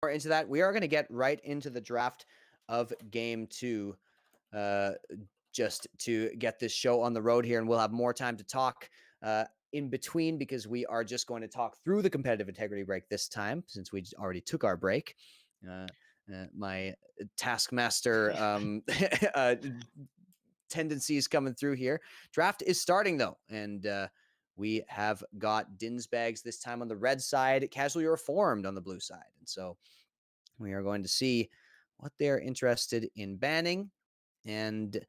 more into that. We are going to get right into the draft of game 2, just to get this show on the road here, and we'll have more time to talk in between, because we are just going to talk through the competitive integrity break this time, since we already took our break. My taskmaster tendencies coming through here. Draft is starting though, and we have got Dinzbags this time on the red side, Casually Reformed on the blue side, and so we are going to see what they're interested in banning and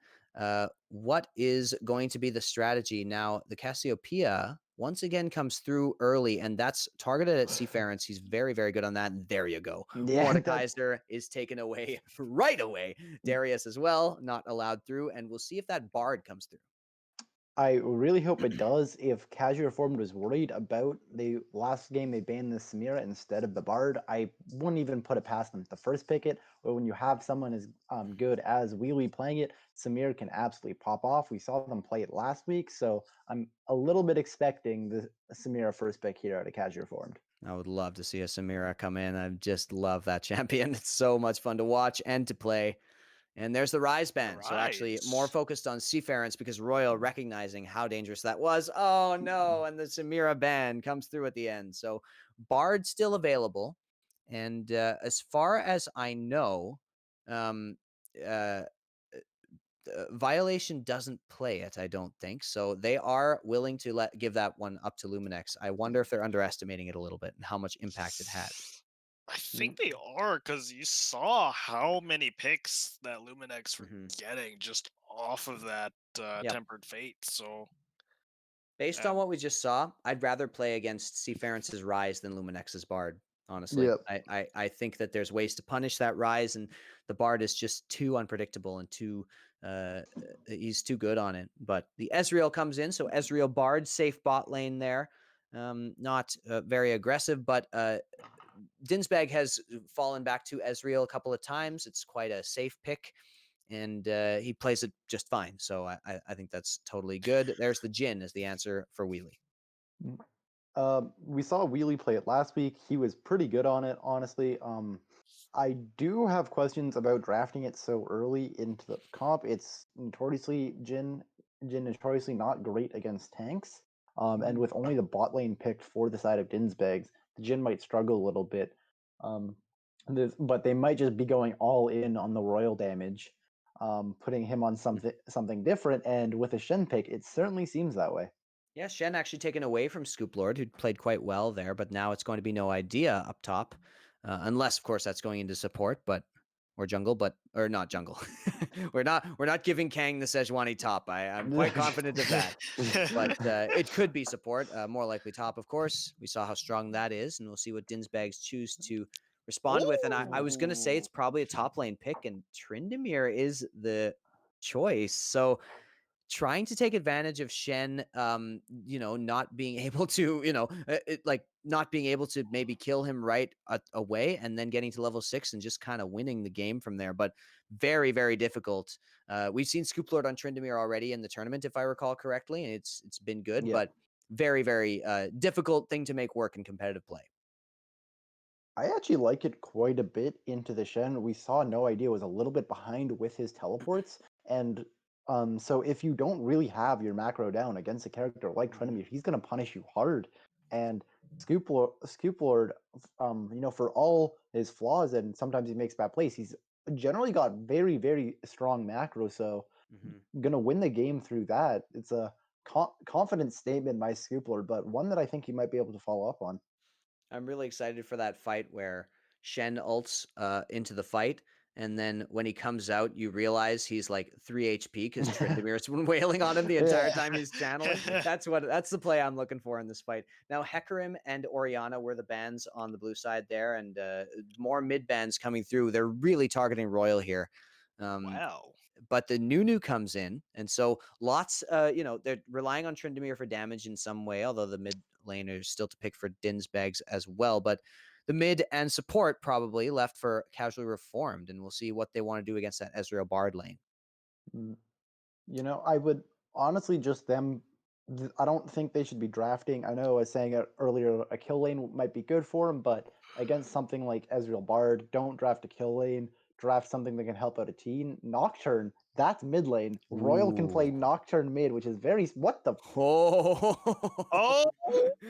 what is going to be the strategy. Now, the Cassiopeia once again comes through early, and that's targeted at Seafarens. He's very, very good on that. And there you go. Yeah, Mordekaiser is taken away right away. Darius as well, not allowed through. And we'll see if that Bard comes through. I really hope it does. If Casual Reformed was worried about the last game they banned the Samira instead of the Bard, I wouldn't even put it past them to first pick it. But when you have someone as good as Wheelie playing it, Samira can absolutely pop off. We saw them play it last week, so I'm a little bit expecting the Samira first pick here out of Casual Reformed. I would love to see a Samira come in. I just love that champion. It's so much fun to watch and to play. And there's the Rise The ban. So actually more rise. focused on Seafarens, because Royal recognizing how dangerous that was. Oh no, and the Samira ban comes through at the end. So Bard still available. And as far as I know, um, uh, Violation doesn't play it, I don't think. So they are willing to give that one up to Luminex. I wonder if they're underestimating it a little bit and how much impact it had. I think they are, because you saw how many picks that Luminex were Mm-hmm. getting just off of that Yep. Tempered Fate. So, Based on um, what we just saw, I'd rather play against Seafarens' Rise than Luminex's Bard, honestly. Yep. I think that there's ways to punish that Rise, and the Bard is just too unpredictable and too he's too good on it. But the Ezreal comes in, so Ezreal Bard, safe bot lane there. Not very aggressive, but Dinzbag has fallen back to Ezreal a couple of times. It's quite a safe pick, and he plays it just fine. So I think that's totally good. There's the Jin as the answer for Wheelie. We saw Wheelie play it last week. He was pretty good on it, honestly. I do have questions about drafting it so early into the comp. It's notoriously Jin notoriously not great against tanks. And with only the bot lane picked for the side of Dinzbags, the Jin might struggle a little bit. Um, but they might just be going all in on the royal damage, putting him on something different. And with a Shen pick, it certainly seems that way. Yeah, Shen actually taken away from Scoop Lord, who played quite well there, but now it's going to be no idea up top, unless of course that's going into support, but or jungle, but or not jungle. we're not giving Kang the Sejuani top. I'm quite confident of that, but it could be support, more likely top, of course. We saw how strong that is, and we'll see what Dinzbags choose to respond with. And I was going to say ooh, it's probably a top lane pick, and Tryndamere is the choice. So trying to take advantage of Shen, not being able to, like not being able to maybe kill him right away, and then getting to level 6 and just kind of winning the game from there. But very, very difficult. We've seen Scoop Lord on Tryndamere already in the tournament, if I recall correctly, and it's been good, Yeah. but very, very difficult thing to make work in competitive play. I actually like it quite a bit into the Shen. We saw No Idea was a little bit behind with his teleports, and so if you don't really have your macro down against a character like Trinity, he's going to punish you hard. And Scoop Lord, for all his flaws and sometimes he makes bad plays, he's generally got very, very strong macro. So Mm-hmm. going to win the game through that. It's a confident statement by Scoop Lord, but one that I think he might be able to follow up on. I'm really excited for that fight where Shen ults into the fight, and then when he comes out, you realize he's like 3 HP because Tryndamere's been wailing on him the entire Yeah. time he's channeling. That's the play I'm looking for in this fight. Now, Hecarim and Orianna were the bans on the blue side there, and more mid bans coming through. They're really targeting Royal here. Um, wow. but the Nunu comes in, and so lots, they're relying on Tryndamere for damage in some way, although the mid laner is still to pick for Dinzbags as well. But the mid and support probably left for Casually Reformed, and we'll see what they want to do against that Ezreal Bard lane. Mm. I would honestly just them. I don't think they should be drafting. I know I was saying it earlier, a kill lane might be good for them, but against something like Ezreal Bard. Don't draft a kill lane. Draft something that can help out a team. Nocturne, that's mid lane. Royal can play Ooh. Nocturne mid, which is very what the. Oh, Oh,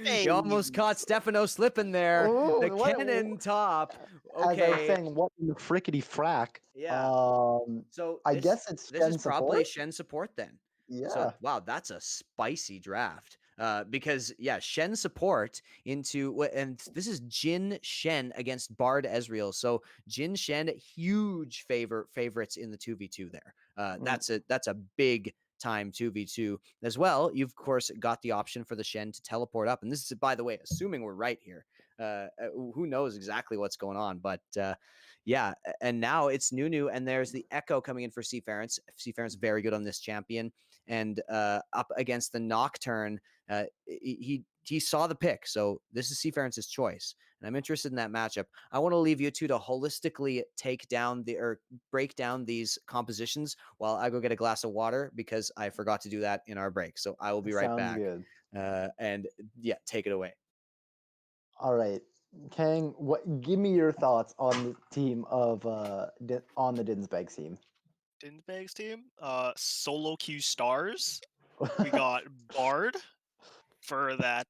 you almost baby. caught Stefano slipping there. The Oh, cannon what? top. As I was Okay, saying, what in the frickety frack? yeah. So I this guess it's this is Shen probably support. Shen support then. So Yeah, wow, that's a spicy draft. Because yeah, Shen support and this is Jin Shen against Bard Ezreal. So Jin Shen, huge favorites in the 2v2 there. mm, That's a big time 2v2 as well. You've of course got the option for the Shen to teleport up, and this is, by the way, assuming we're right here. Who knows exactly what's going on, but yeah, and now it's Nunu, and there's the Echo coming in for Seafarens. Seafarens very good on this champion, and up against the Nocturne, he saw the pick, so this is Seafarens' choice, and I'm interested in that matchup. I want to leave you two to holistically break down these compositions while I go get a glass of water because I forgot to do that in our break. So I will be right sounds back, good. and yeah, take it away. All right, Kang, what? Give me your thoughts on the team of on the Dinzbags team. Dinzbags team. Solo Q stars. We got Bard for that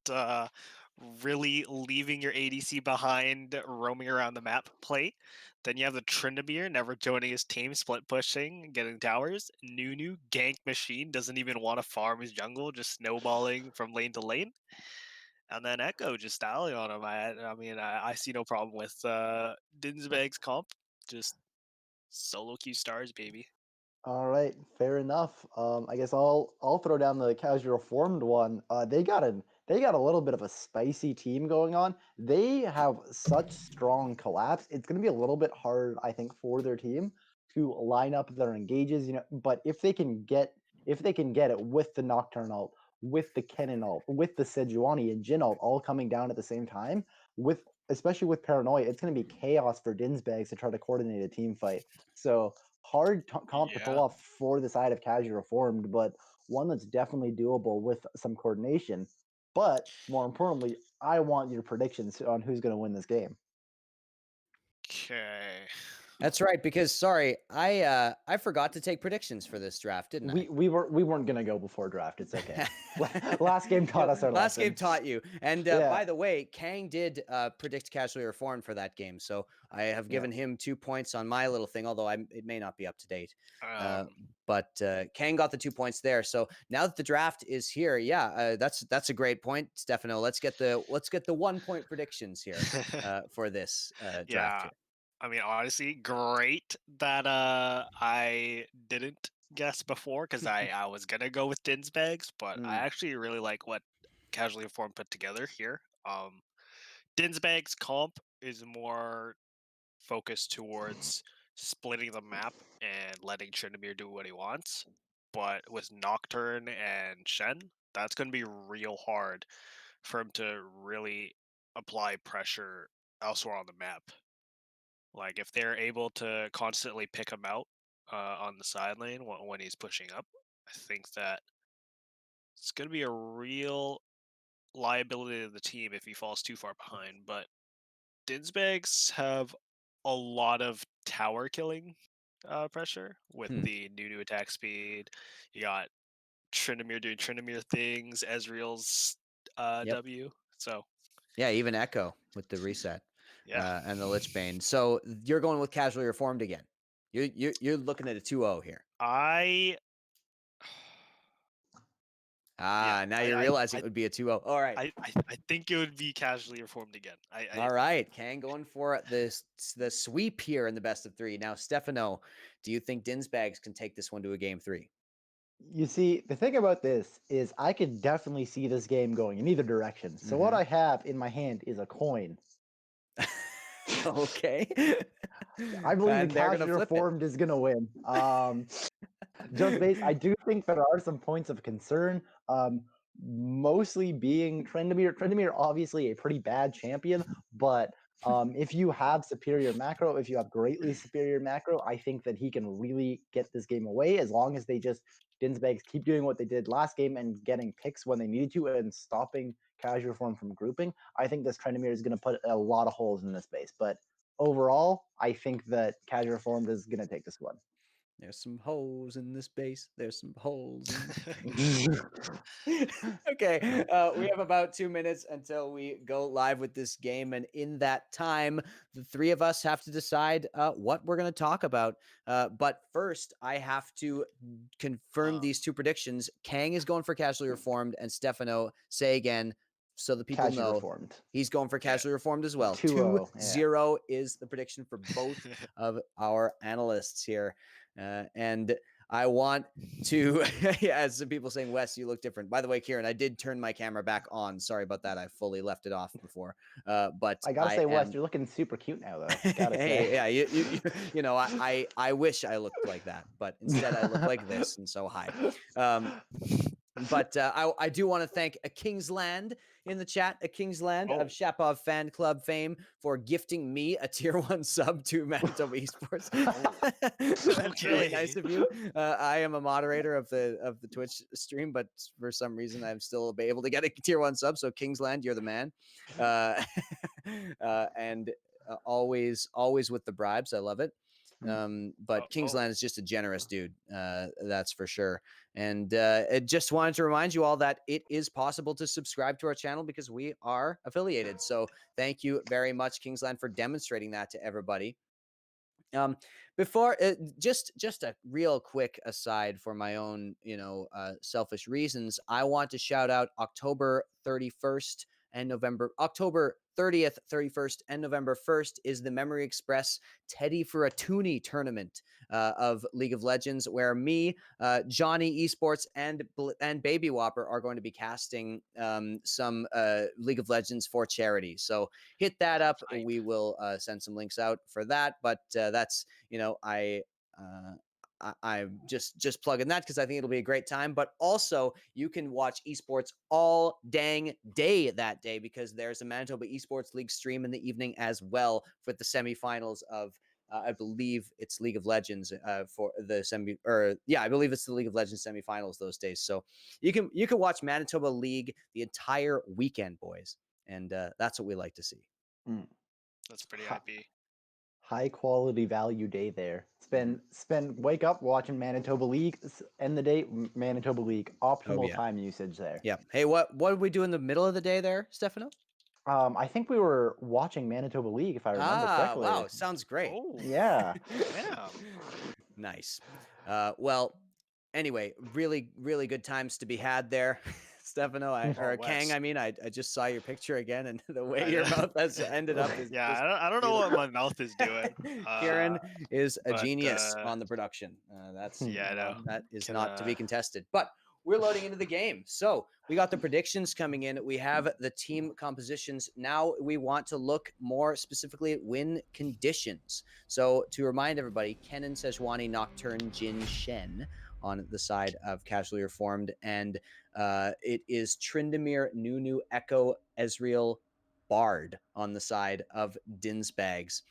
really leaving your ADC behind, roaming around the map play. Then you have the Tryndamere never joining his team, split pushing, getting towers. Nunu, gank machine, doesn't even want to farm his jungle, just snowballing from lane to lane. And then Echo just dialing on him. I see no problem with Dinzbag's comp. Just solo Q stars, baby. All right, fair enough. I guess I'll throw down the casual formed one. They got a little bit of a spicy team going on. They have such strong collapse. It's going to be a little bit hard, I think, for their team to line up their engages. But if they can get it with the Nocturne ult, with the Kennen ult, with the Sejuani and Jin ult all coming down at the same time, with especially with Paranoia, it's going to be chaos for Dinzbags to try to coordinate a team fight. So hard comp to pull Yeah. off for the side of casual reformed, but one that's definitely doable with some coordination. But more importantly, I want your predictions on who's going to win this game. Okay. That's right, because sorry, I forgot to take predictions for this draft, didn't I? We weren't going to go before draft. It's okay. Last game taught us our Last game lesson. taught you. And Yeah, by the way, Kang did predict casually reformed for that game, so I have yeah. given him 2 points on my little thing, although it may not be up to date. Uh, Um, but Kang got the 2 points there. So now that the draft is here, yeah, that's a great point, Stefano. Let's get the 1 point predictions here for this draft yeah. here. I mean, honestly, great that I didn't guess before because I was gonna go with Dinzbags, but I Mm. actually really like what Casually Informed put together here. Dinzbags comp is more focused towards splitting the map and letting Tryndamere do what he wants. But with Nocturne and Shen, that's going to be real hard for him to really apply pressure elsewhere on the map. Like if they're able to constantly pick him out on the side lane when he's pushing up, I think that it's going to be a real liability to the team if he falls too far behind. But Dinzbags have a lot of tower killing pressure with Hmm. the new attack speed. You got Tryndamere doing Tryndamere things, Ezreal's Yep. W. So Yeah, even Echo with the reset yeah, and the Lich Bane. So you're going with casually reformed again. You're looking at a 2-0 here. I yeah, Now you're realizing it would be a 2-0. All right. I think it would be casually reformed again. All right. Kang going for the sweep here in the best of 3. Now, Stefano, do you think Dinzbags can take this one to a game 3? You see, the thing about this is I could definitely see this game going in either direction. So what Mhm. I have in my hand is a coin. Okay. I believe the And they're going to casual flip it. reformed is going to win. Just based, I do think there are some points of concern. Mostly being Trendemir. Trendemir, obviously a pretty bad champion, but If you have superior macro, if you have greatly superior macro, I think that he can really get this game away as long as they just Dinzbags keep doing what they did last game and getting picks when they needed to and stopping casual form from grouping. I think this Trendemir is going to put a lot of holes in this base, but overall, I think that casual form is going to take this one. There's some holes in this base. There's some holes in okay, we have about 2 minutes until we go live with this game, and in that time, the three of us have to decide what we're going to talk about. But first, I have to confirm these two predictions. Kang is going for casually reformed, and Stefano, say again, so the people Casually know. reformed. He's going for casually reformed as well. 2-0, 2-0 is the prediction for both of our analysts here. And I want to, as some people saying, Wes, you look different. By the way, Kieran, I did turn my camera back on. Sorry about that. I fully left it off before. But I gotta say, Wes, you're looking super cute now, though. Gotta hey, say. yeah, you know, I wish I looked like that, but instead I look like this, and so hi. But I do want to thank a Kingsland in the chat, a Kingsland of Shapov fan club fame for gifting me a tier 1 sub to Manitoba Esports. That's really nice of you. I am a moderator of the Twitch stream, but for some reason I'm still able to get a tier 1 sub. So Kingsland, you're the man. And always with the bribes. I love it. But Kingsland is just a generous dude. That's for sure. And I just wanted to remind you all that it is possible to subscribe to our channel because we are affiliated. So thank you very much, Kingsland, for demonstrating that to everybody. Before just a real quick aside for my own, selfish reasons, I want to shout out October 31st and October 30th, 31st, and November 1st is the Memory Express Teddy for a Toonie tournament of League of Legends, where me, Johnny Esports, and Baby Whopper are going to be casting some League of Legends for charity. So hit that up. We will send some links out for that. But that's, I'm just plugging that because I think it'll be a great time. But also, you can watch esports all dang day that day because there's a Manitoba Esports League stream in the evening as well for the semifinals of. I believe it's League of Legends for the I believe it's the League of Legends semifinals those days. So you can watch Manitoba League the entire weekend, boys, and that's what we like to see. That's pretty IP. High quality value day there. Wake up watching Manitoba League, end the day Manitoba League. Optimal time usage there. Yeah. Hey, what did we do in the middle of the day there, Stefano? I think we were watching Manitoba League, if I remember correctly. Wow, sounds great. Oh, yeah. yeah. Nice. Well, anyway, really, really good times to be had there. Stefano, Kang, I mean, I just saw your picture again, and the way your mouth has ended up is I don't know what my mouth is doing. Kieran is a genius on the production. That's that is not to be contested. But we're loading into the game. So we got the predictions coming in. We have the team compositions. Now we want to look more specifically at win conditions. So to remind everybody, Kenan, Sejuani, Nocturne, Jin, Shen on the side of Casually Reformed. And it is Tryndamere, Nunu, Echo, Ezreal, Bard on the side of Dinzbags.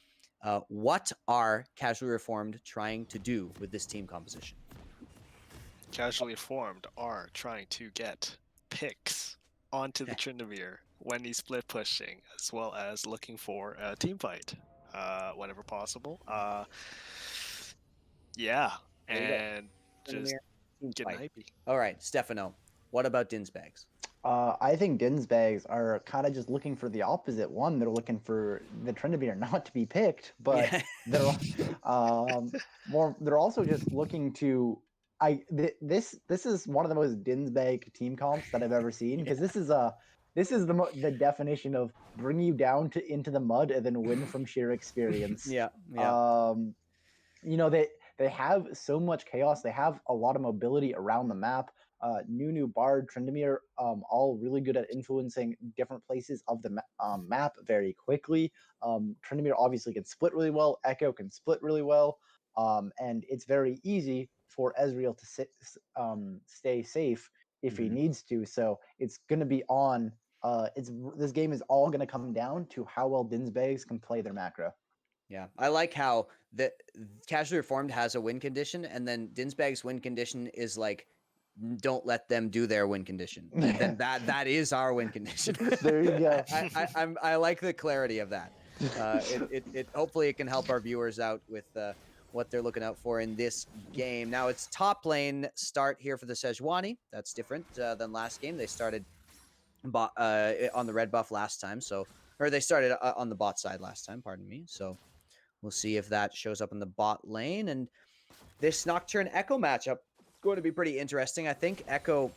What are Casually Reformed trying to do with this team composition? Casually Formed are trying to get picks onto the Tryndamere when he's split pushing, as well as looking for a team fight whenever possible. And just getting hypey. All right, Stefano, what about Dinzbags? I think Dinzbags are kind of just looking for the opposite. One, they're looking for the Tryndamere not to be picked, but they're they're also just looking to. This is one of the most Dinzbag team comps that I've ever seen because this is the definition of bring you down into the mud and then win from sheer experience. They have so much chaos. They have a lot of mobility around the map. Nunu, Bard, Tryndamere, all really good at influencing different places of the map very quickly. Tryndamere obviously can split really well. Echo can split really well. And it's very easy for Ezreal to stay safe if he needs to. So it's going to be on this game is all going to come down to how well Dinzbags can play their macro. Yeah, I like how the Casually Reformed has a win condition, and then Dinzbag's win condition is like, don't let them do their win condition. Then that is our win condition. There you go. I like the clarity of that. It hopefully it can help our viewers out with what they're looking out for in this game. Now it's top lane start here for the Sejuani. That's different than last game. They started on the red buff last time, or they started on the bot side last time. Pardon me. So we'll see if that shows up in the bot lane. And this Nocturne Echo matchup is going to be pretty interesting. I think Echo,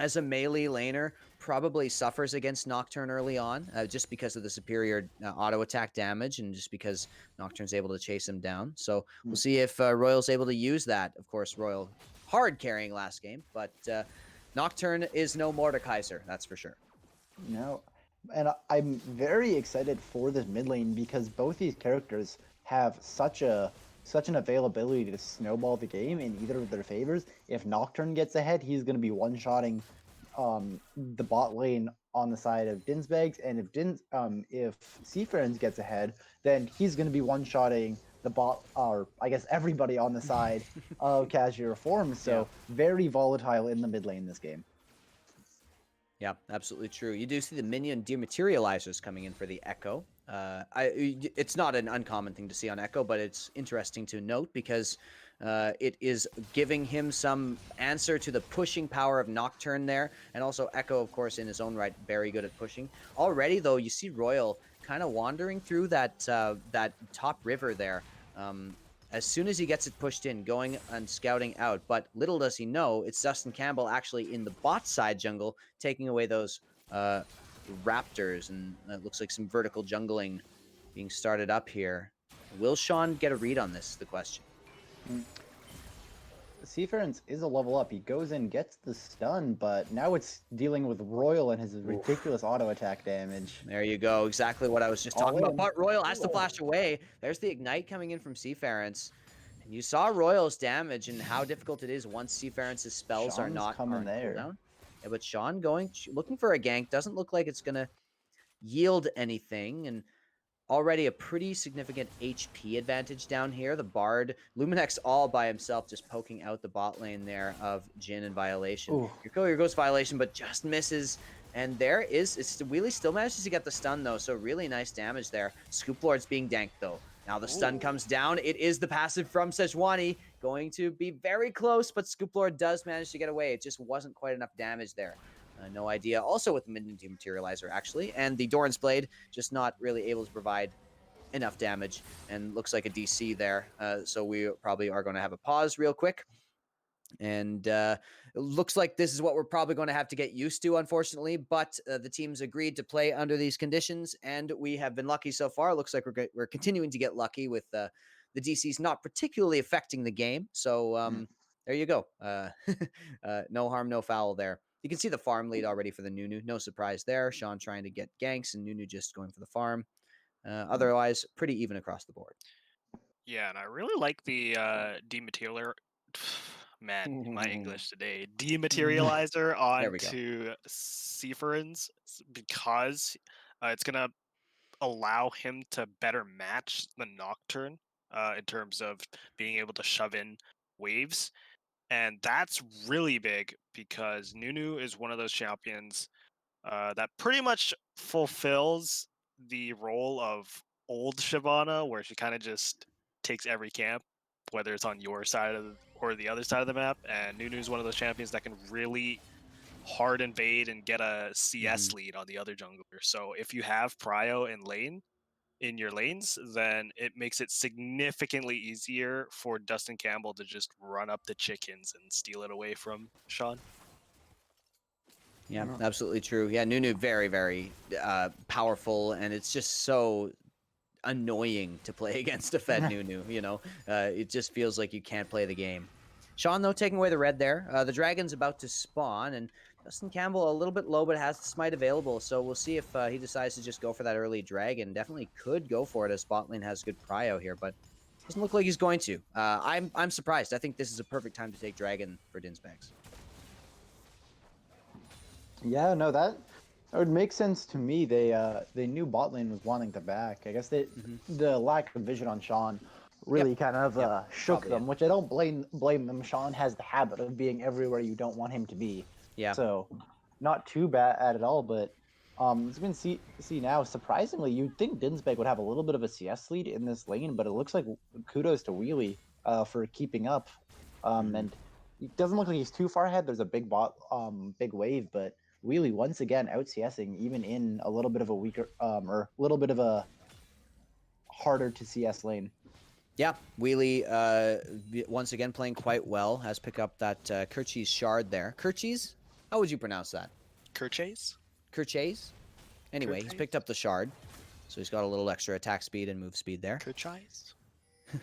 as a melee laner, probably suffers against Nocturne early on, just because of the superior auto attack damage and just because Nocturne's able to chase him down. So we'll see if Royal's able to use that. Of course, Royal hard carrying last game, but Nocturne is no Mordekaiser, that's for sure. No, and I'm very excited for this mid lane because both these characters have such an availability to snowball the game in either of their favors. If Nocturne gets ahead, he's going to be one-shotting the bot lane on the side of Dinzbags, and if Seafarens gets ahead, then he's going to be one-shotting the bot, or I guess everybody on the side of Casual Reform. So very volatile in the mid lane this game. Yeah, absolutely true. You do see the minion dematerializers coming in for the Echo. It's not an uncommon thing to see on Echo, but it's interesting to note because it is giving him some answer to the pushing power of Nocturne there, and also Echo, of course, in his own right, very good at pushing. Already, though, you see Royal kind of wandering through that top river there. As soon as he gets it pushed in, going and scouting out. But little does he know, it's Dustin Campbell actually in the bot side jungle, taking away those raptors. And it looks like some vertical jungling being started up here. Will Sean get a read on this is the question. Seafarens is a level up. He goes in, gets the stun, but now it's dealing with Royal and his ridiculous auto attack damage. There you go. Exactly what I was just talking about. But Royal has to flash away. There's the Ignite coming in from Seafarens. And you saw Royal's damage and how difficult it is once Seafarens' spells are not coming there. Cooldown. Yeah, but Sean looking for a gank. Doesn't look like it's going to yield anything. And already a pretty significant HP advantage down here. The Bard, Luminex all by himself, just poking out the bot lane there of Jhin and Violation. Here goes Violation, but just misses. And Wheelie still manages to get the stun, though, so really nice damage there. Scoop Lord's being danked, though. Now the stun comes down. It is the passive from Sejuani. Going to be very close, but Scoop Lord does manage to get away. It just wasn't quite enough damage there. No idea. Also with the minion dematerializer, actually. And the Doran's Blade, just not really able to provide enough damage. And looks like a DC there. So we probably are going to have a pause real quick. And it looks like this is what we're probably going to have to get used to, unfortunately. But the teams agreed to play under these conditions. And we have been lucky so far. Looks like we're continuing to get lucky with the DCs not particularly affecting the game. So there you go. No harm, no foul there. You can see the farm lead already for the Nunu. No surprise there. Sean trying to get ganks and Nunu just going for the farm. Otherwise, pretty even across the board. Yeah, and I really like the dematerializer. Man, my English today. Dematerializer onto Seafarens because it's going to allow him to better match the Nocturne in terms of being able to shove in waves. And that's really big because Nunu is one of those champions that pretty much fulfills the role of old Shyvana, where she kind of just takes every camp, whether it's on your side or the other side of the map. And Nunu's one of those champions that can really hard invade and get a CS lead on the other jungler. So if you have Prio in your lanes, then it makes it significantly easier for Dustin Campbell to just run up the chickens and steal it away from Sean. Yeah, absolutely true. Yeah, Nunu very, very powerful, and it's just so annoying to play against a fed Nunu, you know? It just feels like you can't play the game. Sean, though, taking away the red there. The Dragon's about to spawn, and Dustin Campbell a little bit low, but has the smite available, so we'll see if he decides to just go for that early Dragon. Definitely could go for it, as bot lane has good prio here, but doesn't look like he's going to. I'm surprised. I think this is a perfect time to take Dragon for Dinzbags. Yeah, no, It would make sense to me. They knew bot lane was wanting to back. I guess the lack of vision on Sean Yep. really kind of Yep. shook Probably them, it. which I don't blame them. Sean has the habit of being everywhere you don't want him to be. Yeah. So not too bad at all, but as we can see now, surprisingly, you'd think Dinzbag would have a little bit of a CS lead in this lane, but it looks like kudos to Wheelie for keeping up. And it doesn't look like he's too far ahead. There's a big wave, but Wheelie once again out CSing even in a little bit of a weaker or a little bit of a harder to CS lane. Yeah, Wheelie once again playing quite well. Has picked up that Kerchees shard there. Kerchees? How would you pronounce that? Kerchase? Kerchees? Anyway, he's picked up the shard. So he's got a little extra attack speed and move speed there. Kerchise?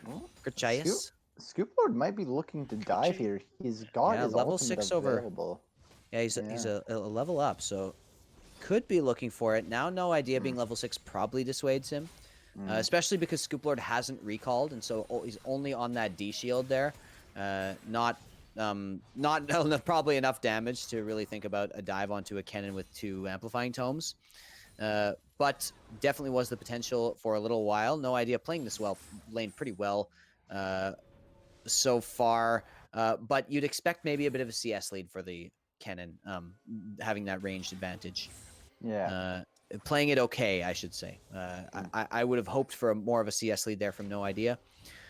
Well, Kerchees? Scoop Lord might be looking to dive here. He's got his level ultimate 6 over. available. Yeah, he's a level up, so could be looking for it. Now, no idea being level 6 probably dissuades him. Especially because Scoop Lord hasn't recalled, and so he's only on that D shield there. Not probably enough damage to really think about a dive onto a cannon with 2 amplifying tomes. But definitely was the potential for a little while. No idea playing this lane pretty well so far. But you'd expect maybe a bit of a CS lead for the cannon, having that ranged advantage. Yeah. Playing it okay, I should say. I would have hoped for more of a CS lead there from No Idea.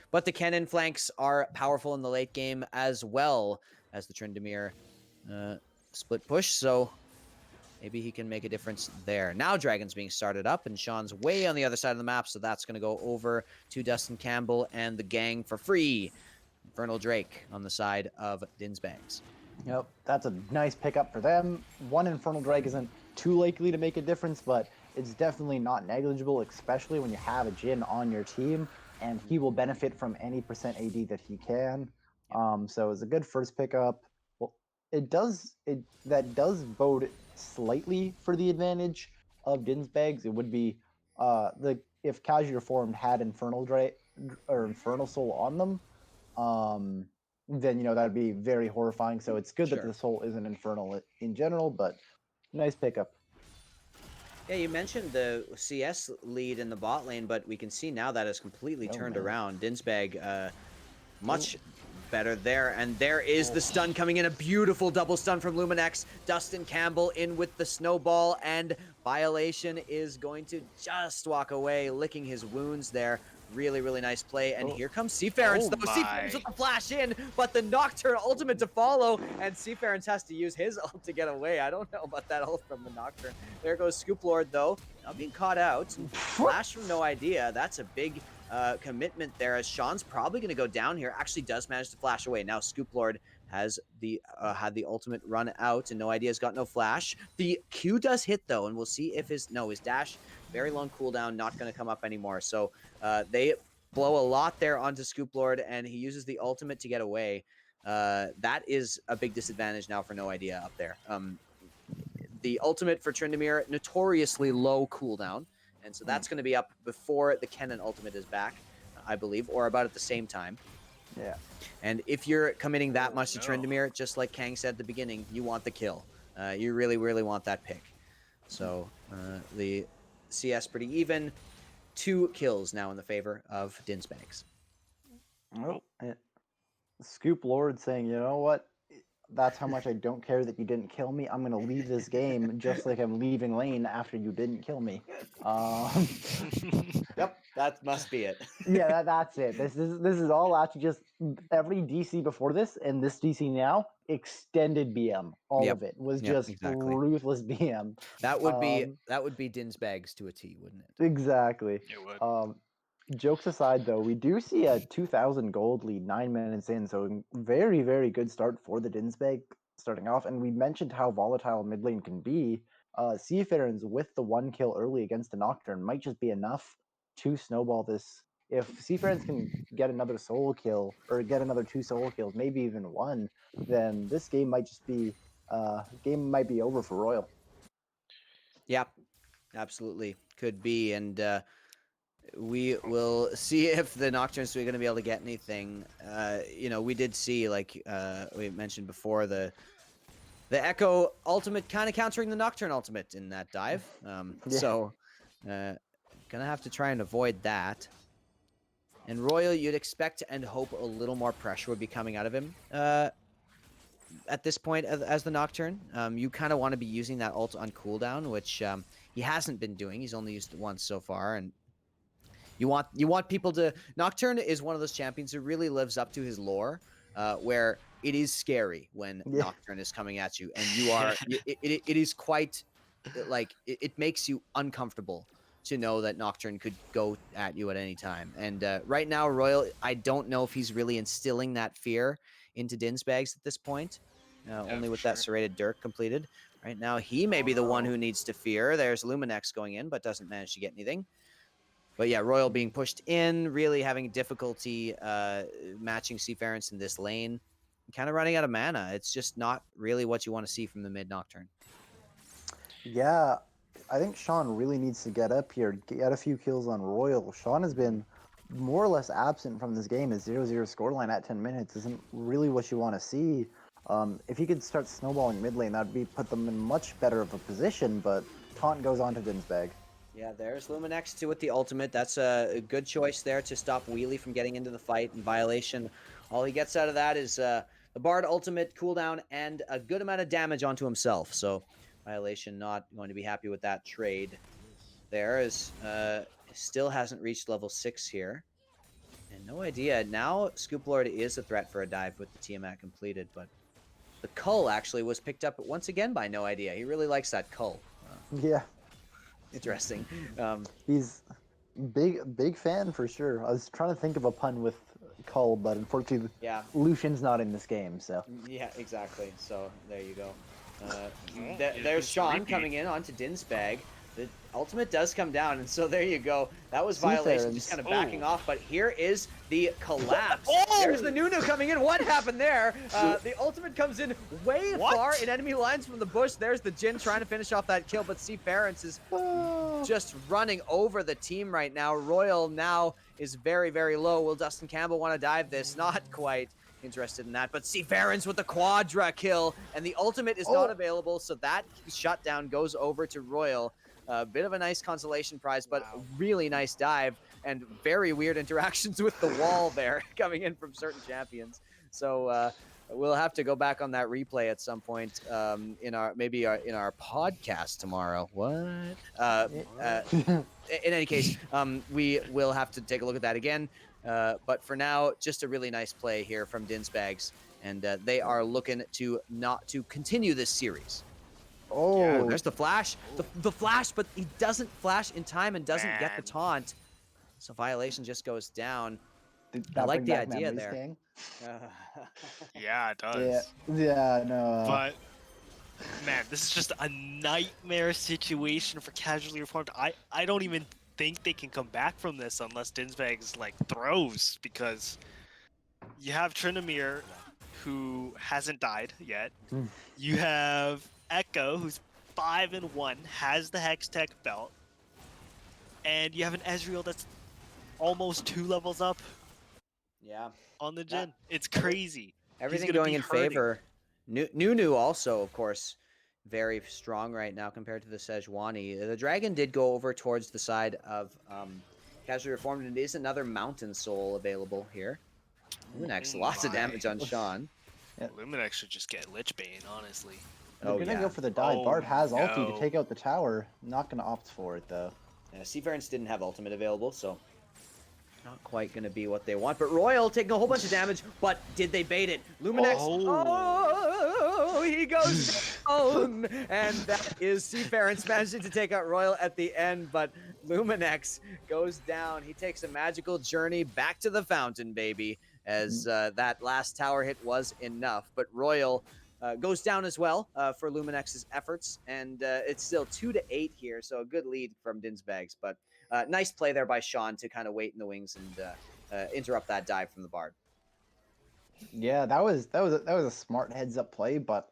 But the cannon flanks are powerful in the late game as well as the Tryndamere split push, so maybe he can make a difference there. Now Dragon's being started up, and Sean's way on the other side of the map, so that's going to go over to Dustin Campbell and the gang for free. Infernal Drake on the side of Dinzbags. Yep, that's a nice pickup for them. One Infernal Drake isn't too likely to make a difference, but it's definitely not negligible, especially when you have a Jhin on your team, and he will benefit from any percent AD that he can. So it's a good first pickup. Well, that does bode slightly for the advantage of Dinzbags. It would be if Casual Reformed had Infernal Drake or Infernal Soul on them. Then that'd be very horrifying. So it's good that the soul isn't infernal in general, but nice pickup. Yeah, you mentioned the CS lead in the bot lane, but we can see now that has completely turned around. Dinzbag much better there, and there is the stun coming in. A beautiful double stun from Luminex. Dustin Campbell in with the snowball, and Violation is going to just walk away, licking his wounds there. Really, really nice play. And here comes Seafarens, though. Seafarens with the flash in, but the Nocturne ultimate to follow, and Seafarens has to use his ult to get away. I don't know about that ult from the Nocturne. There goes Scoop Lord, though. Now being caught out. Flash from No Idea. That's a big commitment there, as Sean's probably going to go down here. Actually does manage to flash away. Now Scoop Lord has had the ultimate run out, and No Idea's got no flash. The Q does hit, though, and we'll see if his dash, very long cooldown, not going to come up anymore. So they blow a lot there onto Scoop Lord, and he uses the ultimate to get away. That is a big disadvantage now for No Idea up there. The ultimate for Tryndamere, notoriously low cooldown, and so that's going to be up before the Kennen ultimate is back, I believe, or about at the same time. Yeah. And if you're committing that much to Tryndamere, just like Kang said at the beginning, you want the kill. You really, really want that pick. So the CS pretty even. 2 kills now in the favor of Dinzbags. Oh, Scoop Lord saying, you know what? That's how much I don't care that you didn't kill me. I'm gonna leave this game just like I'm leaving lane after you didn't kill me. Yep, that must be it. Yeah, that's it. This is all actually just every DC before this and this DC now extended BM. All of it was just exactly. ruthless BM. That would be Dinzbags to a T, wouldn't it? Exactly. It would. Jokes aside, though, we do see a 2,000 gold lead 9 minutes in, so very, very good start for the Dinzbag starting off. And we mentioned how volatile mid lane can be. Seafarens with the 1 kill early against the Nocturne might just be enough to snowball this. If Seafarens can get another soul kill, or get another 2 soul kills, maybe even 1, then this game might just be over for Royal. Yeah, absolutely. Could be. And we will see if the Nocturnes are going to be able to get anything. We did see, like we mentioned before, the the Echo ultimate kind of countering the Nocturne ultimate in that dive. So gonna have to try and avoid that. And Royal, you'd expect and hope a little more pressure would be coming out of him at this point as the Nocturne. You kind of want to be using that ult on cooldown, which he hasn't been doing. He's only used it once so far, and you want people to. Nocturne is one of those champions who really lives up to his lore, where it is scary when Nocturne is coming at you, and you are. It is quite like it makes you uncomfortable to know that Nocturne could go at you at any time. And right now, Royal, I don't know if he's really instilling that fear into Dinzbags at this point. Only with that serrated Dirk completed. Right now, he may be the one who needs to fear. There's Luminex going in, but doesn't manage to get anything. But yeah, Royal being pushed in, really having difficulty matching Seafarens in this lane. Kind of running out of mana. It's just not really what you want to see from the mid Nocturne. Yeah, I think Sean really needs to get up here, get a few kills on Royal. Sean has been more or less absent from this game. His 0-0 scoreline at 10 minutes isn't really what you want to see. If he could start snowballing mid lane, that'd be put them in much better of a position, but taunt goes on to Dinzbag. Yeah, there's Luminex too with the ultimate. That's a good choice there to stop Wheelie from getting into the fight in violation. All he gets out of that is the Bard ultimate cooldown and a good amount of damage onto himself. So violation not going to be happy with that trade. There is still hasn't reached level 6 here. And no idea. Now Scoop Lord is a threat for a dive with the Tiamat completed, but the Cull actually was picked up once again by No Idea. He really likes that Cull. Yeah. Interesting. He's big fan for sure. I was trying to think of a pun with Cull, but unfortunately, Lucian's not in this game. So yeah, exactly. So there you go. There's Sean coming in onto Dinzbag. The ultimate does come down, and so there you go. That was violation, just kind of backing off. But here is the collapse. There's the Nunu coming in. What happened there? The ultimate comes in way far in enemy lines from the bush. There's the Jin trying to finish off that kill, but Seafarens is just running over the team right now. Royal now is very, very low. Will Dustin Campbell want to dive this? Not quite interested in that, but Seafarens with the quadra kill, and the ultimate is not available, so that shutdown goes over to Royal. A bit of a nice consolation prize, but really nice dive and very weird interactions with the wall there coming in from certain champions. So we'll have to go back on that replay at some point in our podcast tomorrow. What? In any case, we will have to take a look at that again. But for now, just a really nice play here from Dinzbags, and they are looking to continue this series. Oh, there's the flash. The flash, but he doesn't flash in time and doesn't get the taunt. So violation just goes down. I like the idea there. Yeah, it does. Yeah, no. But man, this is just a nightmare situation for Casually Reformed. I don't even think they can come back from this unless Dinzbags like throws, because you have Trinamir who hasn't died yet. You have Echo, who's 5-1, has the Hextech belt, and you have an Ezreal that's almost 2 levels up. Yeah. On the Jhin. It's crazy. Everything going in favor. Nunu also, of course, very strong right now compared to the Sejuani. The Dragon did go over towards the side of Casually Reformed, and it is another Mountain Soul available here. Luminex, lots of damage on Sean. Luminex should just get Lich Bane, honestly. They're gonna go for the dive. Bard has ulti to take out the tower. Not gonna opt for it though. Seafarens didn't have ultimate available, so not quite gonna be what they want. But Royal taking a whole bunch of damage, but did they bait it? Luminex, he goes down! And that is Seafarens managing to take out Royal at the end, but Luminex goes down. He takes a magical journey back to the fountain, baby, as that last tower hit was enough. But Royal goes down as well for Luminex's efforts, and it's still 2-8 here, so a good lead from Dinzbags. But nice play there by Sean to kind of wait in the wings and interrupt that dive from the Bard. Yeah, that was a smart heads-up play, but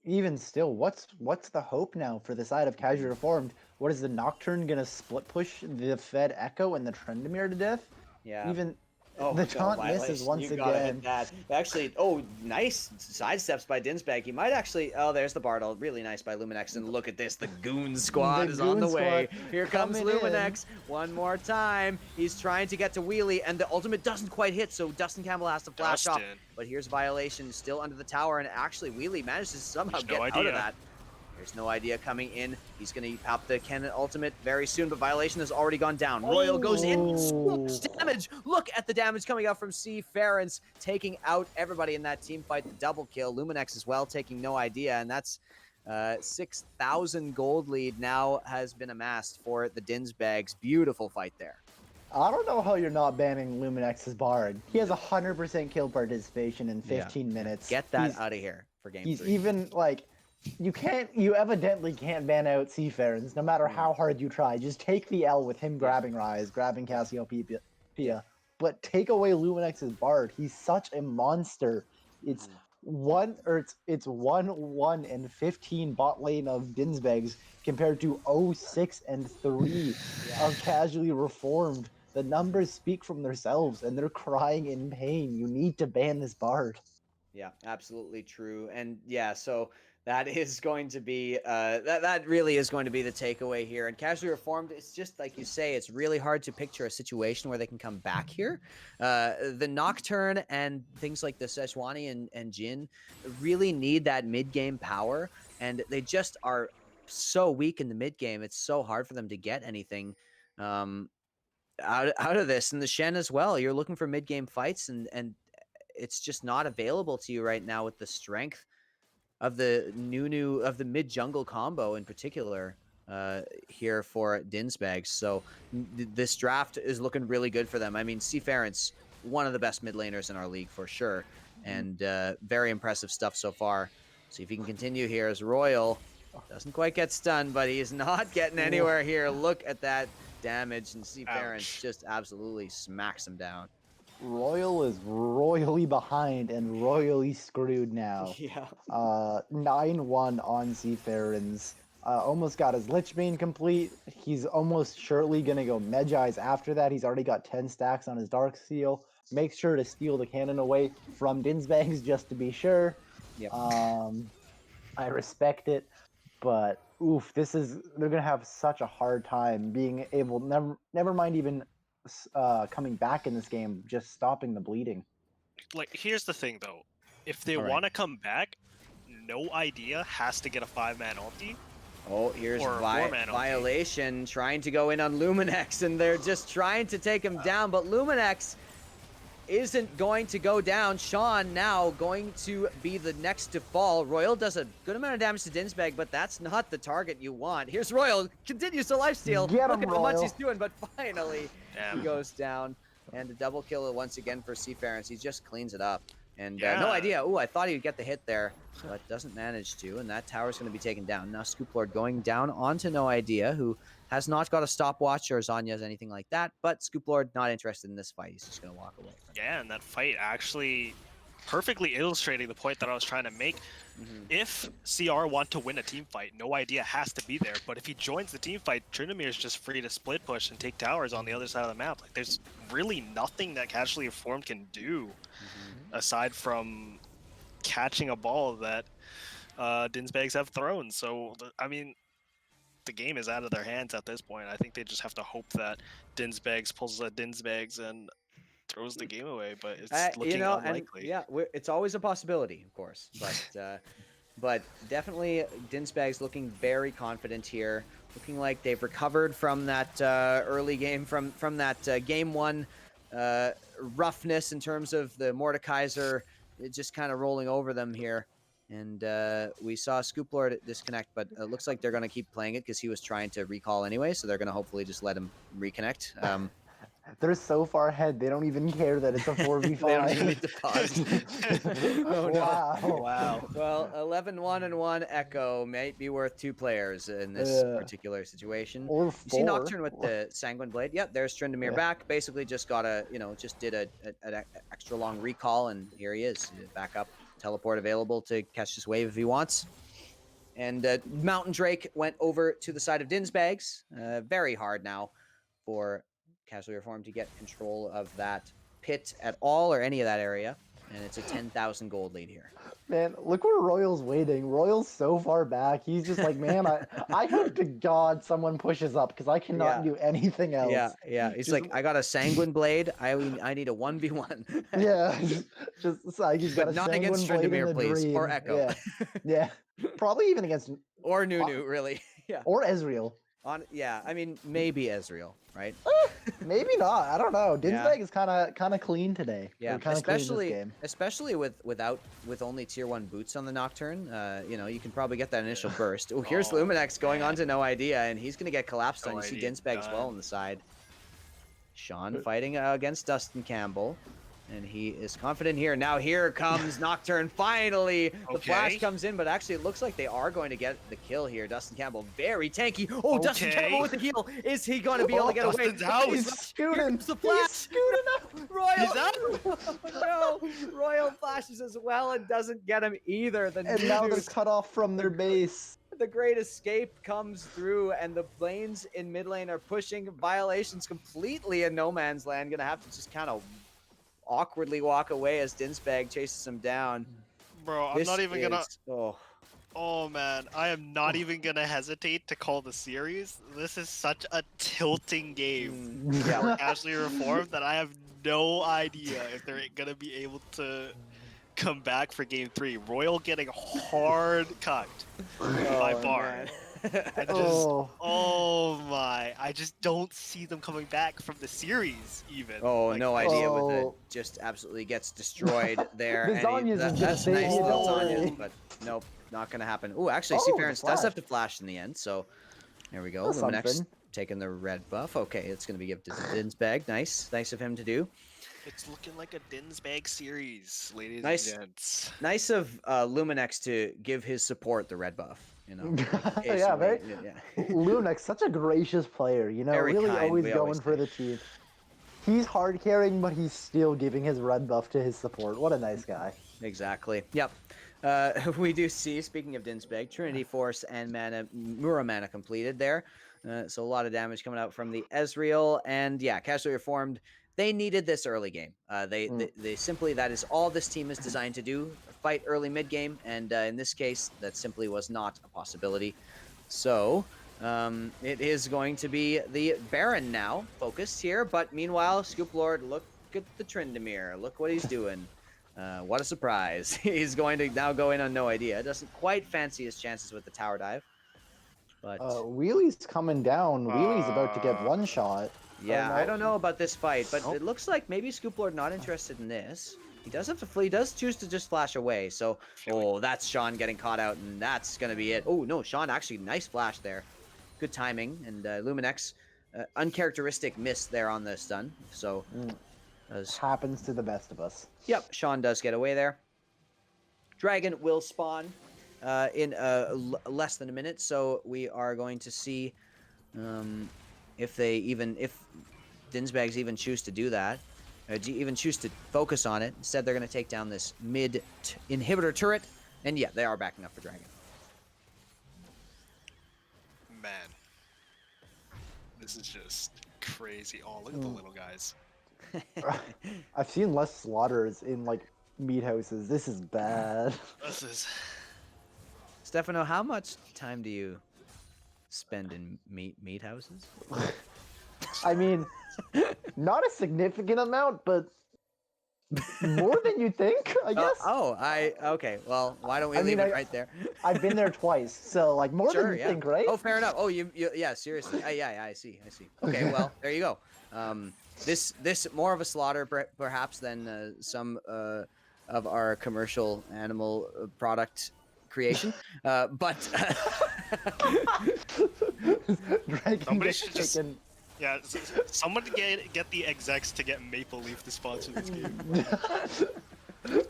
even still, what's the hope now for the side of Casually Reformed? What is the Nocturne gonna split push the Fed Echo and the Trendemir to death? Yeah. Even Oh, The no, taunt misses violation. once You gotta hit again. that. Actually, oh, nice sidesteps by Dinzbag. He might actually. Oh, there's the Bartle. Really nice by Luminex. And look at this. The Goon Squad The is on the Goon way. Squad Here comes coming in. Luminex. One more time. He's trying to get to Wheelie, and the ultimate doesn't quite hit, so Dustin Campbell has to flash off. Dustin. But here's Violation still under the tower, and actually, Wheelie manages to somehow There's no get out of idea. that. There's no idea coming in. He's going to pop the cannon ultimate very soon, but Violation has already gone down. Royal goes in, so much damage. Look at the damage coming out from C. Ference, taking out everybody in that team fight. The double kill. Luminex as well, taking no idea, and that's 6,000 gold lead now has been amassed for the Dinzbags. Beautiful fight there. I don't know how you're not banning Luminex's Bard. He has 100% kill participation in 15 minutes. Get that out of here for game 3. He's even like, you evidently can't ban out Seafarens no matter how hard you try. Just take the L with him grabbing Rise, grabbing Cassiopeia, but take away Luminex's Bard. He's such a monster. It's it's 1-1 and 15 bot lane of Dinzbags compared to 0-6 and 3 of Casually Reformed. The numbers speak from themselves, and they're crying in pain. You need to ban this Bard. Yeah, absolutely true. And yeah, so that is going to be that really is going to be the takeaway here. And Casually Reformed, it's just like you say, it's really hard to picture a situation where they can come back here. The Nocturne and things like the Sejuani and Jin really need that mid-game power, and they just are so weak in the mid-game. It's so hard for them to get anything out of this. And the Shen as well. You're looking for mid-game fights, and it's just not available to you right now with the strength of the of the mid jungle combo in particular here for Dinzbags. So this draft is looking really good for them. I mean, Seafarence, one of the best mid laners in our league for sure, and very impressive stuff so far. See if he can continue here as Royal doesn't quite get stunned, but he's not getting anywhere here. Look at that damage, and Seafarence just absolutely smacks him down. Royal is royally behind and royally screwed now. Yeah. 9-1 on Seafarens. Almost got his Lich Bane complete. He's almost surely going to go Medjai's after that. He's already got 10 stacks on his Dark Seal. Make sure to steal the cannon away from Dinzbags just to be sure. Yep. I respect it, but oof, they're going to have such a hard time being able, never mind even coming back in this game, just stopping the bleeding. Like, here's the thing though, if they want to come back, no idea has to get a 5-man ulti. Oh, here's Violation trying to go in on Luminex, and they're just trying to take him down, but Luminex isn't going to go down. Sean now going to be the next to fall. Royal does a good amount of damage to Dinzbag, but that's not the target you want. Here's Royal, continues to lifesteal. Get him, Look at how much Royal. he's doing, but finally Damn. he goes down. And a double kill once again for Seafarence. He just cleans it up. And no idea. Ooh, I thought he would get the hit there, but doesn't manage to. And that tower's going to be taken down. Now Scoop Lord going down onto No Idea, who has not got a stopwatch or Zanya's anything like that. But Scoop Lord not interested in this fight. He's just going to walk away. Yeah, and that fight actually perfectly illustrating the point that I was trying to make. If CR want to win a team fight, No Idea has to be there. But if he joins the team fight, Tryndamere is just free to split push and take towers on the other side of the map. Like, there's really nothing that Casually Informed can do aside from catching a ball that Dinzbags have thrown. So, I mean, the game is out of their hands at this point. I think they just have to hope that Dinzbags pulls a Dinzbags and throws the game away, but it's looking unlikely. And, it's always a possibility, of course, but definitely Dinzbags looking very confident here, looking like they've recovered from that early game, from that game one roughness in terms of the Mordekaiser just kind of rolling over them here. And we saw Scoop Lord disconnect, but it looks like they're going to keep playing it because he was trying to recall anyway, so they're going to hopefully just let him reconnect. They're so far ahead, they don't even care that it's a 4v5. They don't even need to pause. Oh, no. Wow. Well, 11-1 and 1 Echo might be worth 2 players in this particular situation. Or 4. You see Nocturne with the Sanguine Blade. Yep, there's Tryndamere back. Basically just got just did an extra long recall, and here he is. Back up. Teleport available to catch this wave if he wants. And Mountain Drake went over to the side of Dinzbags. Very hard now for Casually Reformed to get control of that pit at all or any of that area, and it's a 10,000 gold lead here. Man, look where Royal's waiting. Royal's so far back. He's just like, man, I hope to God someone pushes up because I cannot do anything else. Yeah. He's Just- like, I got a sanguine blade. I need a 1v1. Yeah, just like he's got But a not sanguine against blade in Tryndamere, the please, dream. or Echo. Yeah, probably even against Or Nunu, really. Yeah. or Ezreal. Yeah, I mean, maybe Ezreal, right? Maybe not. I don't know. Yeah. Dinzbag is kind of clean today. Yeah, kind of clean this game. especially with only tier 1 boots on the Nocturne. You know, you can probably get that initial burst. Oh, here's Luminex going on to no idea, and he's gonna get collapsed on. You see Dinzbags well on the side. Sean fighting against Dustin Campbell. And he is confident here. Now here comes Nocturne. Finally, the flash comes in, but actually it looks like they are going to get the kill here. Dustin Campbell, very tanky. Oh, Dustin Campbell with the heal. Is he going to be able to get away? He's scooting. The flash. He's scooting up. Royal. He's out. No, Royal flashes as well and doesn't get him either. And now they're cut off from their base. The Great Escape comes through, and the lanes in mid lane are pushing violations completely in no man's land. Gonna have to just kind of awkwardly walk away as Dinzbag chases him down. Bro, I'm not even gonna. Oh. Oh man, I am not even gonna hesitate to call the series. This is such a tilting game for Casually Reformed that I have no idea if they're gonna be able to come back for game 3. Royal getting hard cucked by Bard. I just don't see them coming back from the series even. Oh, like, no idea with it. Just absolutely gets destroyed there. That's nice, Zanyas, but nope, not gonna happen. Oh, actually, Seafarens does have to flash in the end, so there we go. Luminex taking the red buff. Okay, it's gonna be given to Dinzbag. Nice of him to do. It's looking like a Dinzbag series, ladies and gents. Nice of Luminex to give his support the red buff. You know, Luminex, such a gracious player. You know, very really kind. always going for the team. He's hard carrying, but he's still giving his red buff to his support. What a nice guy. Exactly. Yep. We do see, speaking of Dinzbag, Trinity Force and Mura mana completed there. So a lot of damage coming out from the Ezreal. And yeah, Casually Reformed, they needed this early game. They simply, that is all this team is designed to do, fight early mid game. And in this case, that simply was not a possibility. So it is going to be the Baron now focused here. But meanwhile, Scoop Lord, look at the Tryndamere. Look what he's doing. What a surprise. He's going to now go in on no idea. Doesn't quite fancy his chances with the tower dive. But Wheelie's coming down. Wheelie's about to get one shot. Yeah, I don't know about this fight, but it looks like maybe Scoop Lord not interested in this. He does have to flee. He does choose to just flash away. So, that's Sean getting caught out, and that's going to be it. Oh, no, Sean actually, nice flash there. Good timing. And Luminex, uncharacteristic miss there on the stun. So, happens to the best of us. Yep, Sean does get away there. Dragon will spawn in less than a minute, so we are going to see if Dinzbags even choose to do that, even choose to focus on it. Instead, they're going to take down this mid inhibitor turret, and yeah, they are backing up for Dragon. Man, this is just crazy. Oh, look at the little guys. I've seen less slaughters in like meat houses. This is bad. This is. Stefano, how much time do you spend in meat houses? I mean, not a significant amount, but more than you think, I guess. Okay. Well, why don't we leave it right there? I've been there twice, so like more than you think, right? Oh, fair enough. Oh, yeah, seriously. Yeah, I see. Okay, well, there you go. This more of a slaughter perhaps than some of our commercial animal product creation, but somebody should just somebody get the execs to get Maple Leaf to sponsor this game.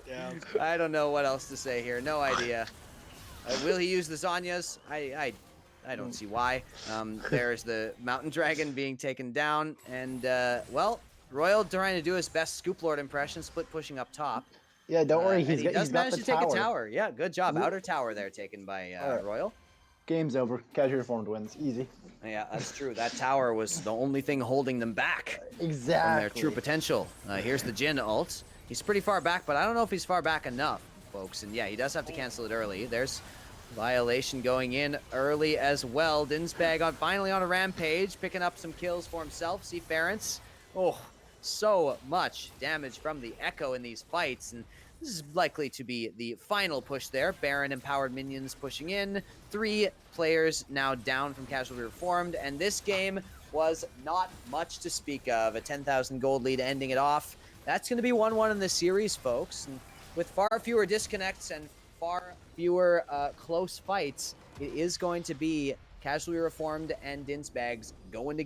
Yeah, I don't know what else to say here. No idea. Will he use the Zanyas? I don't see why. There's the Mountain Dragon being taken down, and well, Royal trying to do his best Scoop Lord impression, split pushing up top. Yeah, don't worry. He does manage to take a tower. Yeah, good job. Outer tower there taken by Royal. Game's over. Casual Reformed wins. Easy. Yeah, that's true. That tower was the only thing holding them back from their true Exactly. potential. Here's the Jin ult. He's pretty far back, but I don't know if he's far back enough, folks. And yeah, he does have to cancel it early. There's Violation going in early as well. Dinzbag finally on a rampage, picking up some kills for himself. See Ference. Oh, so much damage from the Echo in these fights. And this is likely to be the final push there. Baron empowered minions pushing in. 3 players now down from Casually Reformed. And this game was not much to speak of. A 10,000 gold lead ending it off. That's going to be 1-1 in the series, folks. And with far fewer disconnects and far fewer close fights, it is going to be Casually Reformed and Dinzbags going to